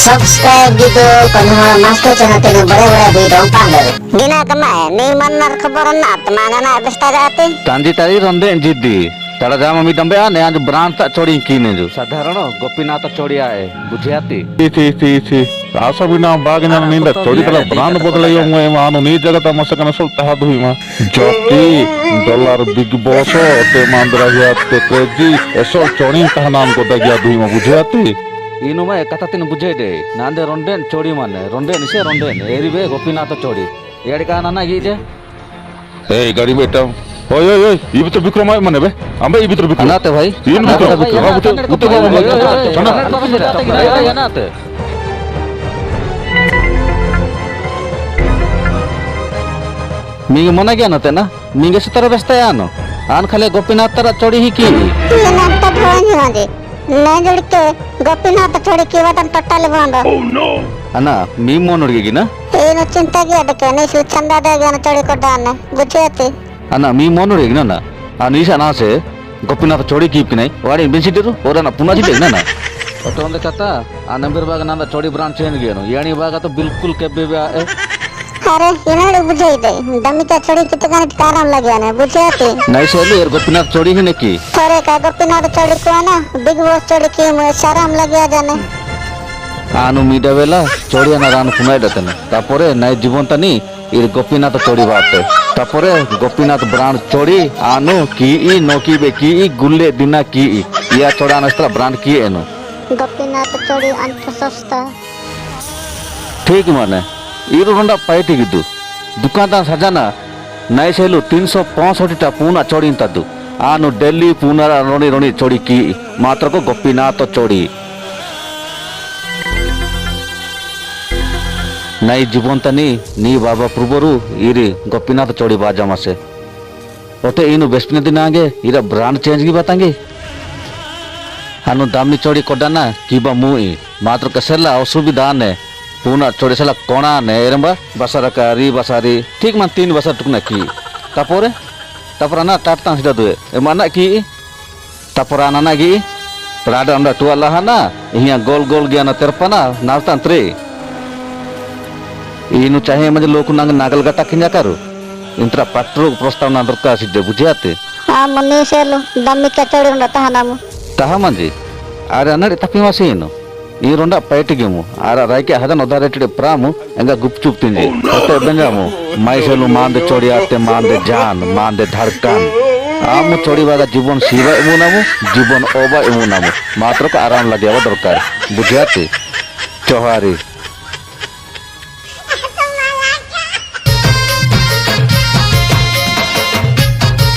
subscribe gitu kandhamal masti channel tino bere-bere video pandaru. Dina kemae ni mannar khabaran na mana na besta jati. Kanji तारी रंदे जिद्दी तारा जामा मी दंबे आने आज brand चोड़ी कीने जो साधारण गोपीनाथ चोड़ी आए बुझियाती ती आशा बिना बागिना निंदा चोड़ी कला ब्रांड बदलायो मैं मानो नी जगत मसकन सुल्ता दुई मा जॉकी डॉलर बिग बॉस ते मांदरा हिया ते क्रेजी एसो चोड़ी कहा नाम को दगिया दुई मा बुझियाती इनु मैं कथा तीन बुझे दे नांदे रोंडेन चोड़ी माने रोंडेन से रोंडेन एरिवे गोपीनाथ चोड़ी येड़ का नाना गीजे ए गाड़ी बेटा ओय ओय ओय ई भीतर विक्रम आय मने बे अंबे ई भीतर विक्रम अनाते भाई तीन भीतर विक्रम उते चना अनाते मीगे मना गया नते ना मीगे से तरह बेस्ता यानो आन खाले गोपीनाथ तरह चोड़ी ही की ना तो भोन होंगे ना जड़के गोपीनाथ छोड़ी की वतन टट्टाले बंद अना मी मोन उड़गी ना ಏನು ಚಿಂತೆಗೆ ಅದಕ್ಕೆ ನೀಸು ಚಂದದಾಗ ಚಳಿ ಕೊಡ್ಡಾನೆ ಬುಚ್ಚೇತಿ ಅನ್ನ ಮೀ ಮೋನು ರೇಗ್ನ ನಾ ಆ ನೀಶ ನಾಸೆ गोपीनाथ चोड़ी की किनाई वाड़ी बिंसिटिरू ओरना पुना जी देखना ना तो अंदर कथा आ नंबर बाग नांदा चोड़ी ब्रांच चेंज गेनो यानी बाग तो बिल्कुल केबे है अरे ಏನಾಡು ಬುಚ್ಚೈದೆ ದಮಿತ ಚಳಿ ಕಿತ್ತಗಾನೆ ಆರಾಮ लाग्याने ಬುಚ್ಚೇತಿ नहीं सेलू यार गोपीनाथ चोड़ी ही ने की थोड़े का गोपीनाथ चढ़ी को ना बिग बॉस चढ़ी की मुझे शर्म लगे जाने आनु मीडा वेला चोड़ी ना रान कुमाई दतने तापरे नई जीवन तनी इर गोपीनाथ चोड़ी बाते तापरे गोपीनाथ ब्रांड चोड़ी आनु की ई नोकी बे की ई गुल्ले दिना की ई या चोड़ा नस्त्र ब्रांड की एनो गोपीनाथ चढ़ी अंत सस्ता ठीक माने इरु रोंडा पाइटी गिद्दु दुकानदार सजाना नई सेलू 365 टा पूना चोड़ी तद्दु आनु दिल्ली पूना रोणी रोणी चोड़ी की मात्र को गोपीनाथ चोड़ी नई जीवन तनी नी बाबा पूर्वरु इरी गोपीनाथ चोड़ी बाजामा से ओते इनु बेस्टने दिन आगे इरा ब्रांड चेंज की बतांगे हानु दामी चोड़ी कोडाना कीबा मुई मात्र कसेला असुविधा ने पूना चोड़ी सला कोणा ने एरंबा बसरका री बसारी ठीक मान 3 बसर टुकना की तापोरे तापराना टाटता सिदा दुए ए माना की तापराना ना की प्राडा अंडा टुआला हाना इया गोल गोल गया ना तेरपना नावतांत्रे इनु चाहे म्हणजे लोक नांग नागल गटा किन्या करू इंत्रा पट्रो प्रस्ताव ना दरकार सिद्धे बुझियाते आ मने सेलो दम्मी के चढ़ी उंडा तहनामु तहा म्हणजे आरे अनडे तपी मासेनो ई रोंडा पैट गेमु आरा रायके हदन ओदारेटिडे प्रामु ಎಂಗ गुपचुप तिंजे ओते बेंगामु माइसेलु मांदे चोड़ी आते मांदे जान मांदे धड़कन आमु चोड़ी वागा जीवन सीवा एमुनामु जीवन ओबा एमुनामु मात्र को आराम लगे दरकार बुझियाते चौहारी